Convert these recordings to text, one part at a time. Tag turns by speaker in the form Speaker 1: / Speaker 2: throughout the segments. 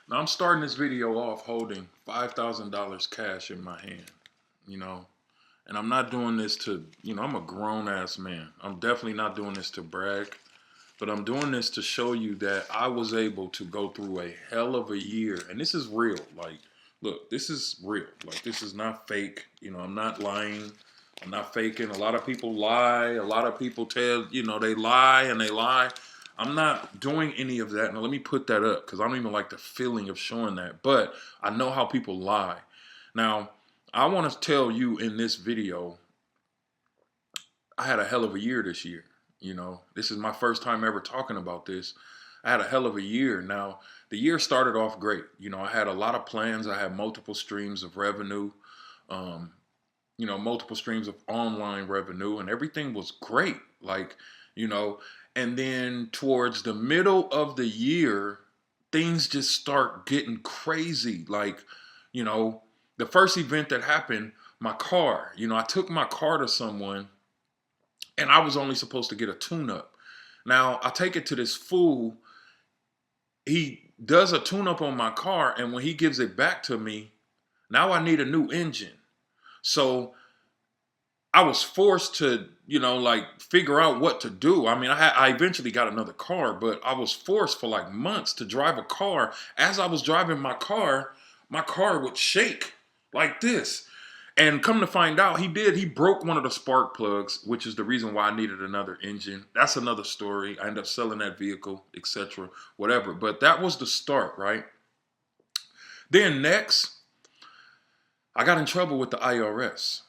Speaker 1: Now I'm starting this video off holding $5,000 cash in my hand, you know, and I'm not doing this to, I'm a grown ass man. I'm definitely not doing this to brag, but I'm doing this to show you that I was able to go through a hell of a year. And this is real. Like, look, this is real. Like, this is not fake. I'm not lying. I'm not faking. A lot of people lie. A lot of people tell, they lie and they lie. I'm not doing any of that. Now, let me put that up because I don't even like the feeling of showing that. But I know how people lie. Now, I want to tell you in this video, I had a hell of a year this year. This is my first time ever talking about this. I had a hell of a year. Now, the year started off great. I had a lot of plans. I had multiple streams of revenue, um, multiple streams of online revenue, and everything was great. You know, and then towards the middle of the year, things just start getting crazy. You know, the first event that happened, my car, I took my car to someone and I was only supposed to get a tune up. Now, I take it to this fool. He does a tune up on my car, and when he gives it back to me, now I need a new engine. So I was forced to, figure out what to do. I mean, I eventually got another car, but I was forced for like months to drive a car. As I was driving my car would shake like this. And come to find out, he broke one of the spark plugs, which is the reason why I needed another engine. That's another story. I ended up selling that vehicle, etc., whatever. But that was the start, right? Then next, I got in trouble with the IRS.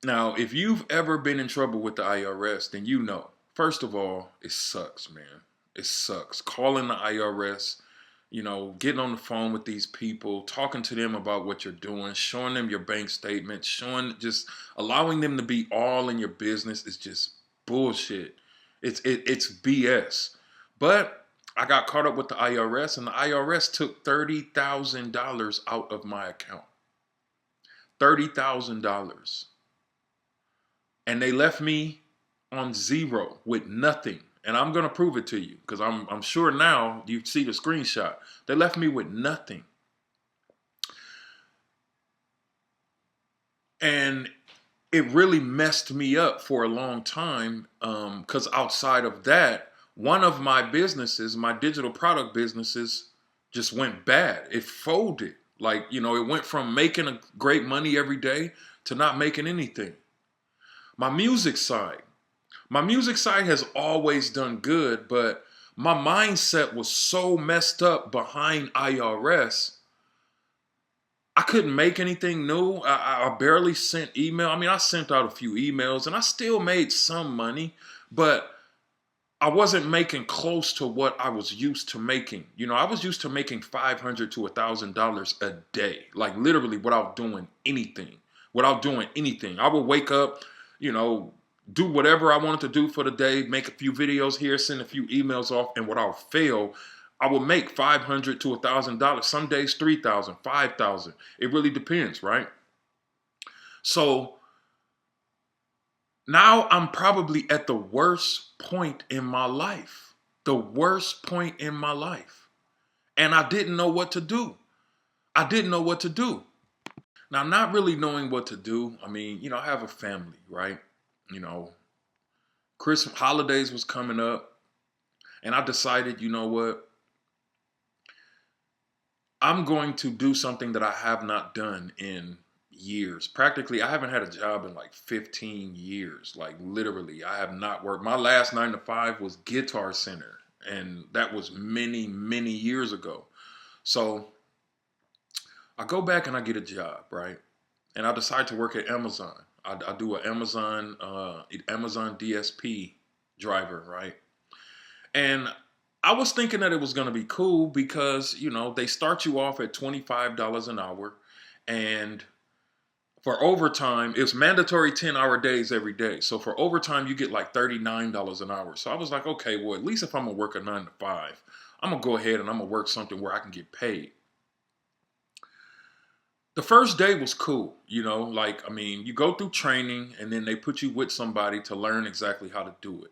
Speaker 1: Now, if you've ever been in trouble with the IRS, then you know. First of all, it sucks, man. It sucks. Calling the IRS, getting on the phone with these people, talking to them about what you're doing, showing them your bank statement, just allowing them to be all in your business is just bullshit. It's BS. But I got caught up with the IRS, and the IRS took $30,000 out of my account. $30,000. And they left me on zero with nothing. And I'm gonna prove it to you because I'm sure now you see the screenshot. They left me with nothing. And it really messed me up for a long time because outside of that, one of my businesses, my digital product businesses, just went bad. It folded. It went from making a great money every day to not making anything. My music side. My music side has always done good, but my mindset was so messed up behind IRS. I couldn't make anything new. I barely sent email. I mean, I sent out a few emails and I still made some money, but I wasn't making close to what I was used to making. I was used to making $500 to $1,000 a day, like literally without doing anything. Without doing anything. I would wake up, you know, do whatever I wanted to do for the day, make a few videos here, send a few emails off, and without fail, I would make $500 to $1,000. Some days 3,000, 5,000. It really depends, right? So now I'm probably at the worst point in my life. The worst point in my life. And I didn't know what to do. I didn't know what to do. Now, not really knowing what to do, I mean, I have a family, right? You know, Christmas holidays was coming up, and I decided, you know what? I'm going to do something that I have not done in years. Practically, I haven't had a job in like 15 years. Like literally, I have not worked. My last 9 to 5 was Guitar Center, and that was many, many years ago. So I go back and I get a job, right? And I decide to work at Amazon. I do an Amazon DSP driver, right? And I was thinking that it was going to be cool because, they start you off at $25 an hour. And for overtime, it's mandatory 10-hour days every day. So for overtime, you get like $39 an hour. So I was like, okay, well, at least if I'm going to work a 9 to 5, I'm going to go ahead and I'm going to work something where I can get paid. The first day was cool, like, I mean, you go through training and then they put you with somebody to learn exactly how to do it.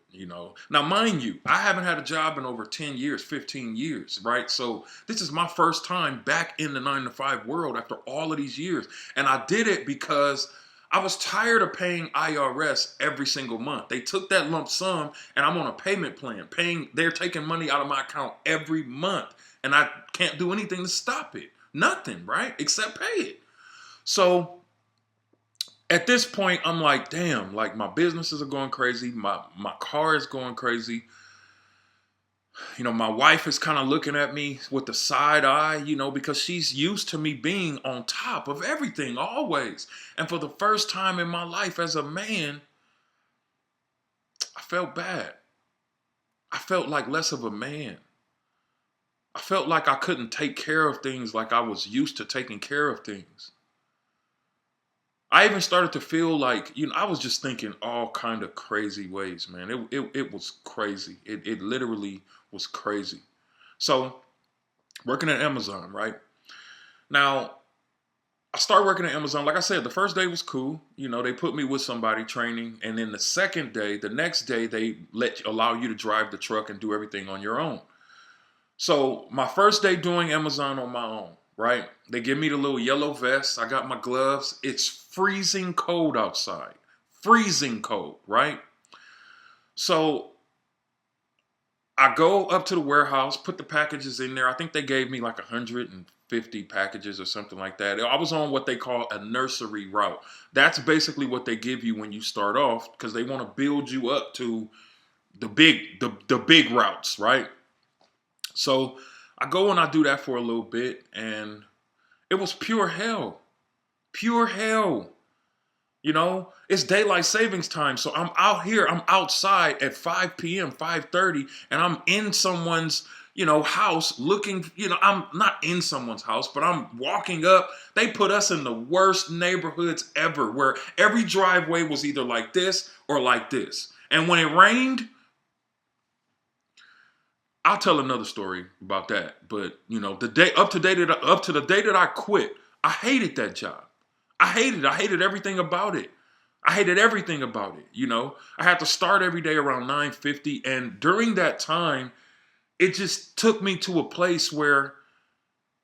Speaker 1: Now, mind you, I haven't had a job in over 10 years, 15 years, right? So this is my first time back in the 9 to 5 world after all of these years. And I did it because I was tired of paying IRS every single month. They took that lump sum and I'm on a payment plan, they're taking money out of my account every month. And I can't do anything to stop it. Nothing, right? Except pay it. So at this point, I'm like, damn, like my businesses are going crazy. My car is going crazy. My wife is kind of looking at me with the side eye, because she's used to me being on top of everything always. And for the first time in my life as a man, I felt bad. I felt like less of a man. I felt like I couldn't take care of things like I was used to taking care of things. I even started to feel like, I was just thinking all kind of crazy ways, man. It was crazy. It literally was crazy. So, working at Amazon, right? Now, I started working at Amazon. Like I said, the first day was cool. They put me with somebody training. And then the next day, they allow you to drive the truck and do everything on your own. So, my first day doing Amazon on my own, right? They give me the little yellow vest. I got my gloves. It's freezing cold outside. Freezing cold, right? So I go up to the warehouse, put the packages in there. I think they gave me like 150 packages or something like that. I was on what they call a nursery route. That's basically what they give you when you start off because they want to build you up to the big routes, right? So I go and I do that for a little bit and it was pure hell. Pure hell. It's daylight savings time. So I'm out here, I'm outside at 5 p.m., 5:30, and I'm in someone's, house looking, I'm not in someone's house, but I'm walking up. They put us in the worst neighborhoods ever, where every driveway was either like this or like this. And when it rained, I'll tell another story about that. But, up to the day that I quit, I hated that job. I hated everything about it. I hated everything about it. I had to start every day around 9:50. And during that time, it just took me to a place where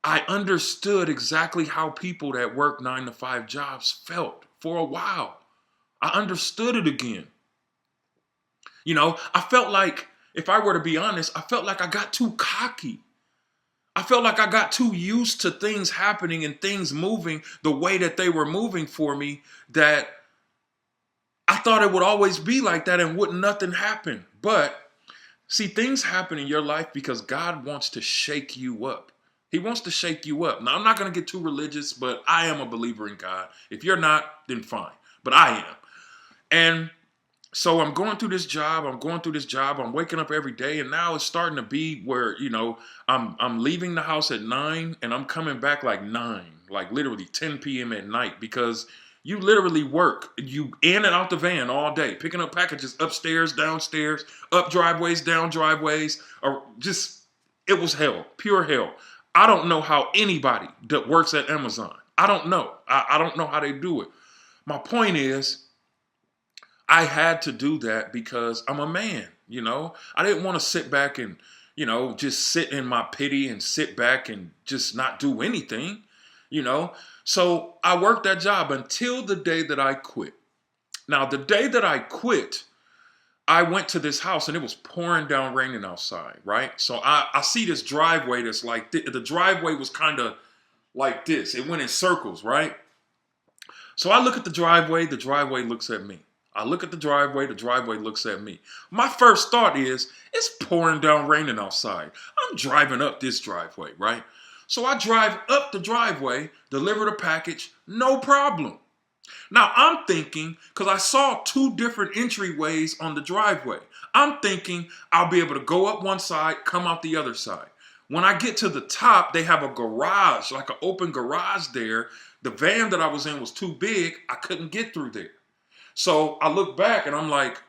Speaker 1: I understood exactly how people that work 9 to 5 jobs felt for a while. I understood it again. I felt like, if I were to be honest, I felt like I got too cocky. I felt like I got too used to things happening and things moving the way that they were moving for me that I thought it would always be like that and wouldn't nothing happen. But see, things happen in your life because God wants to shake you up. He wants to shake you up. Now, I'm not going to get too religious, but I am a believer in God. If you're not, then fine. But I am. And so I'm going through this job. I'm waking up every day, and now it's starting to be where I'm leaving the house at 9, and I'm coming back like 9, like literally 10 p.m. at night because you literally work. You in and out the van all day, picking up packages upstairs, downstairs, up driveways, down driveways, or just it was hell, pure hell. I don't know how anybody that works at Amazon. I don't know. I don't know how they do it. My point is, I had to do that because I'm a man, I didn't want to sit back and, just sit in my pity and sit back and just not do anything. So I worked that job until the day that I quit. Now, the day that I quit, I went to this house and it was pouring down raining outside, right? So I see this driveway that's like, the driveway was kind of like this. It went in circles, right? So I look at the driveway looks at me. I look at the driveway looks at me. My first thought is, it's pouring down raining outside. I'm driving up this driveway, right? So I drive up the driveway, deliver the package, no problem. Now I'm thinking, because I saw 2 different entryways on the driveway, I'm thinking I'll be able to go up one side, come out the other side. When I get to the top, they have a garage, like an open garage there. The van that I was in was too big. I couldn't get through there. So I look back and I'm like,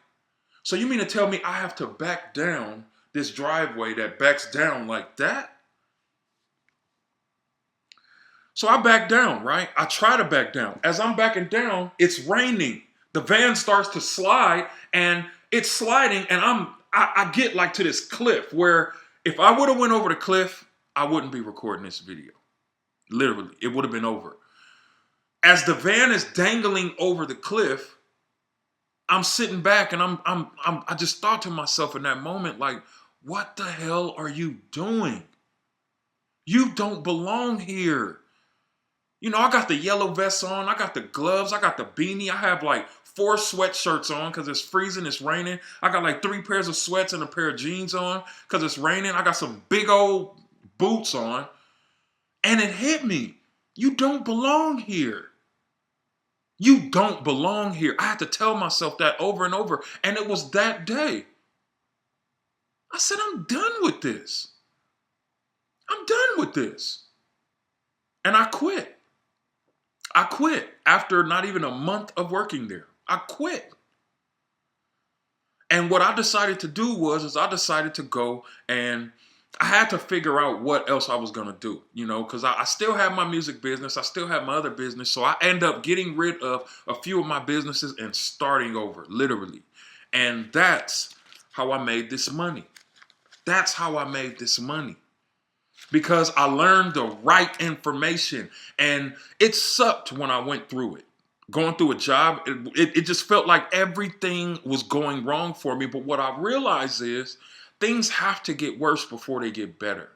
Speaker 1: so you mean to tell me I have to back down this driveway that backs down like that? So I back down, right? I try to back down. As I'm backing down, it's raining. The van starts to slide and it's sliding, and I get like to this cliff where if I would have went over the cliff, I wouldn't be recording this video. Literally, it would have been over. As the van is dangling over the cliff, I'm sitting back and I just thought to myself in that moment, like, what the hell are you doing? You don't belong here. You know, I got the yellow vest on, I got the gloves, I got the beanie, I have like 4 sweatshirts on because it's freezing, it's raining. I got like 3 pairs of sweats and a pair of jeans on because it's raining. I got some big old boots on. And it hit me. You don't belong here. You don't belong here. I had to tell myself that over and over. And it was that day. I said, I'm done with this. I'm done with this. And I quit. I quit after not even a month of working there. I quit. And what I decided to do was I decided to go, and I had to figure out what else I was going to do, you know, because I still have my music business. I still have my other business. So I end up getting rid of a few of my businesses and starting over, literally. And that's how I made this money. That's how I made this money. Because I learned the right information, and it sucked when I went through it. Going through a job, it just felt like everything was going wrong for me. But what I realized is things have to get worse before they get better.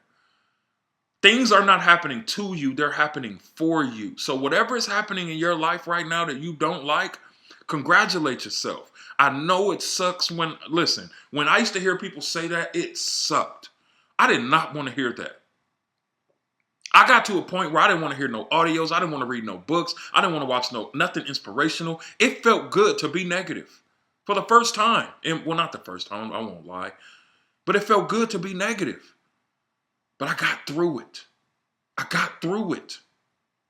Speaker 1: Things are not happening to you, they're happening for you. So whatever is happening in your life right now that you don't like, congratulate yourself. I know it sucks when I used to hear people say that, it sucked. I did not want to hear that. I got to a point where I didn't want to hear no audios. I didn't want to read no books. I didn't want to watch nothing inspirational. It felt good to be negative for the first time. And, well, not the first time, I won't lie. But it felt good to be negative. But I got through it. I got through it.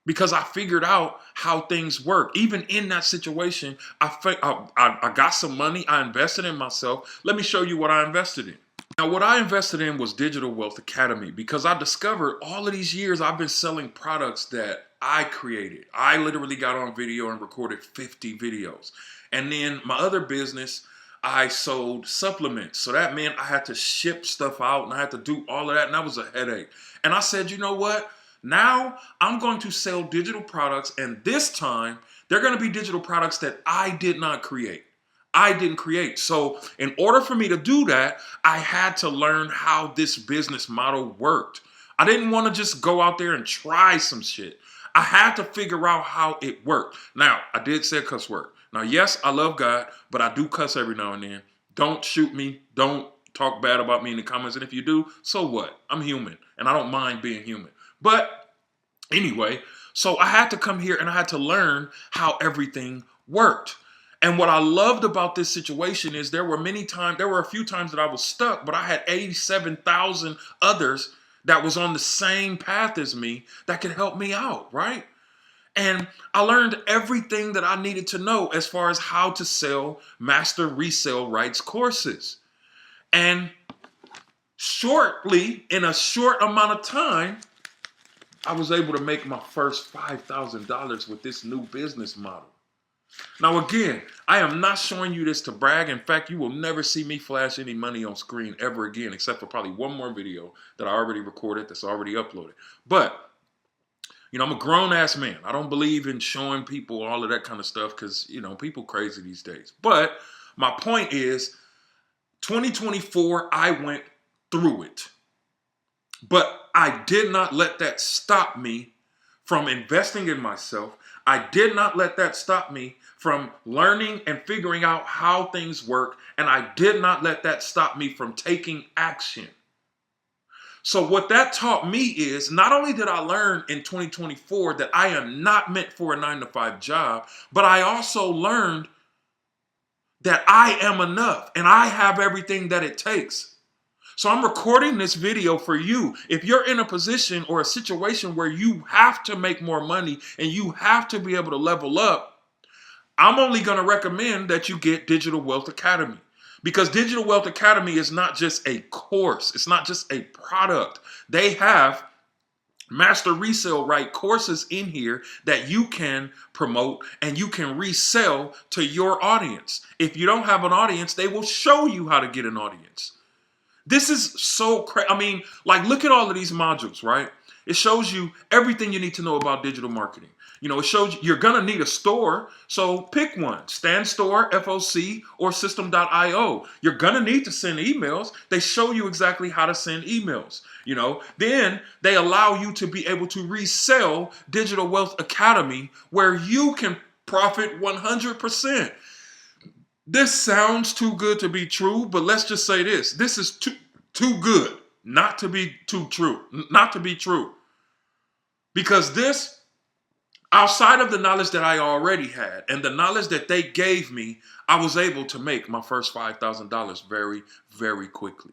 Speaker 1: Because I figured out how things work. Even in that situation, I got some money. I invested in myself. Let me show you what I invested in. Now, what I invested in was Digital Wealth Academy, because I discovered all of these years I've been selling products that I created. I literally got on video and recorded 50 videos. And then my other business, I sold supplements. So that meant I had to ship stuff out and I had to do all of that. And that was a headache. And I said, you know what? Now I'm going to sell digital products. And this time they're going to be digital products that I did not create. I didn't create. So in order for me to do that, I had to learn how this business model worked. I didn't want to just go out there and try some shit. I had to figure out how it worked. Now, I did say cuss word. Now, yes, I love God, but I do cuss every now and then. Don't shoot me. Don't talk bad about me in the comments. And if you do, so what? I'm human, and I don't mind being human. But anyway, so I had to come here and I had to learn how everything worked. And what I loved about this situation is there were a few times that I was stuck, but I had 87,000 others that was on the same path as me that could help me out, right? And I learned everything that I needed to know as far as how to sell master resale rights courses. And shortly, in a short amount of time, I was able to make my first $5,000 with this new business model. Now, again, I am not showing you this to brag. In fact, you will never see me flash any money on screen ever again, except for probably one more video that I already recorded that's already uploaded. But, you know, I'm a grown-ass man. I don't believe in showing people all of that kind of stuff because, you know, people crazy these days. But my point is, 2024, I went through it. But I did not let that stop me from investing in myself. I did not let that stop me from learning and figuring out how things work. And I did not let that stop me from taking action. So what that taught me is not only did I learn in 2024 that I am not meant for a 9-to-5 job, but I also learned that I am enough and I have everything that it takes. So I'm recording this video for you. If you're in a position or a situation where you have to make more money and you have to be able to level up, I'm only going to recommend that you get Digital Wealth Academy. Because Digital Wealth Academy is not just a course. It's not just a product. They have Master Resale write courses in here that you can promote and you can resell to your audience. If you don't have an audience, they will show you how to get an audience. This is so crazy. I mean, like, look at all of these modules, right? It shows you everything you need to know about digital marketing. You know, it shows you, you're going to need a store. So pick one, Stand Store, FOC, or System.io. You're going to need to send emails. They show you exactly how to send emails. You know, then they allow you to be able to resell Digital Wealth Academy where you can profit 100%. This sounds too good to be true, but let's just say this. This is too good not to be true. Because this, outside of the knowledge that I already had and the knowledge that they gave me, I was able to make my first $5,000 very, very quickly.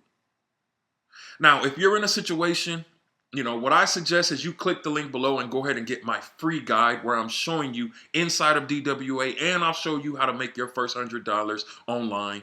Speaker 1: Now, if you're in a situation, you know, what I suggest is you click the link below and go ahead and get my free guide where I'm showing you inside of DWA, and I'll show you how to make your first $100 online,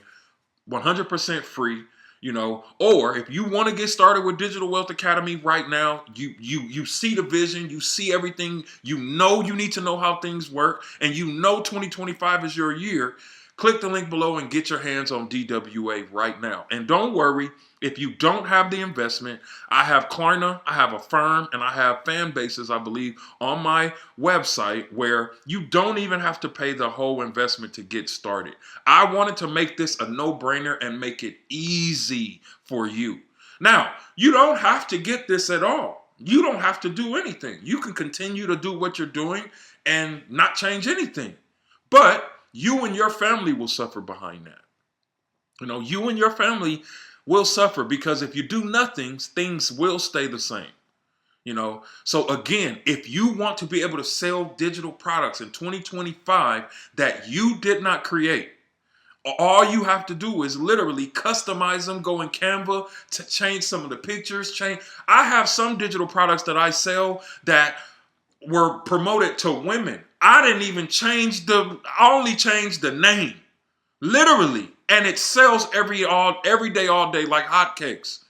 Speaker 1: 100% free. You know, or if you want to get started with Digital Wealth Academy right now, you see the vision, you see everything, you know you need to know how things work, and you know 2025 is your year. Click the link below and get your hands on DWA right now. And don't worry, if you don't have the investment, I have Klarna, I have Affirm, and I have fan bases, I believe, on my website where you don't even have to pay the whole investment to get started. I wanted to make this a no-brainer and make it easy for you. Now, you don't have to get this at all. You don't have to do anything. You can continue to do what you're doing and not change anything. But you and your family will suffer behind that. You know, you and your family will suffer because if you do nothing, things will stay the same. You know, so again, if you want to be able to sell digital products in 2025 that you did not create, all you have to do is literally customize them, go in Canva to change some of the pictures, I have some digital products that I sell that were promoted to women. I didn't even I only changed the name, literally, and it sells every day, all day, like hotcakes.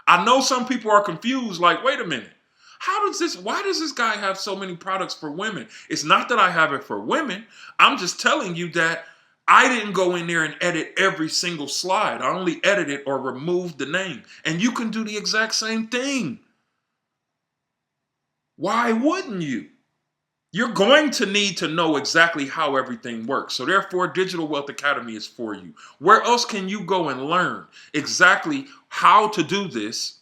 Speaker 1: I know some people are confused, like, wait a minute, why does this guy have so many products for women? It's not that I have it for women. I'm just telling you that I didn't go in there and edit every single slide. I only edited or removed the name. And you can do the exact same thing. Why wouldn't you? You're going to need to know exactly how everything works. So therefore, Digital Wealth Academy is for you. Where else can you go and learn exactly how to do this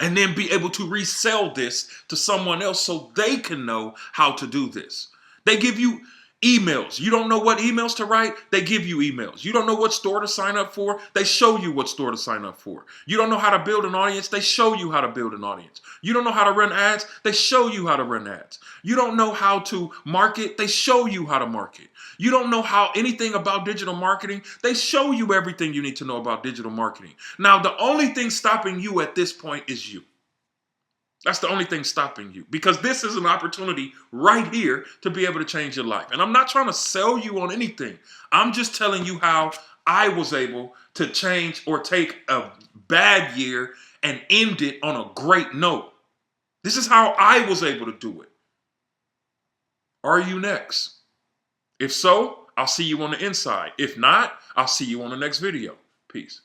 Speaker 1: and then be able to resell this to someone else so they can know how to do this? They give you emails. You don't know what emails to write? They give you emails. You don't know what store to sign up for? They show you what store to sign up for. You don't know how to build an audience? They show you how to build an audience. You don't know how to run ads? They show you how to run ads. You don't know how to market? They show you how to market. You don't know anything about digital marketing? They show you everything you need to know about digital marketing. Now, the only thing stopping you at this point is you. That's the only thing stopping you, because this is an opportunity right here to be able to change your life. And I'm not trying to sell you on anything. I'm just telling you how I was able to change or take a bad year and end it on a great note. This is how I was able to do it. Are you next? If so, I'll see you on the inside. If not, I'll see you on the next video. Peace.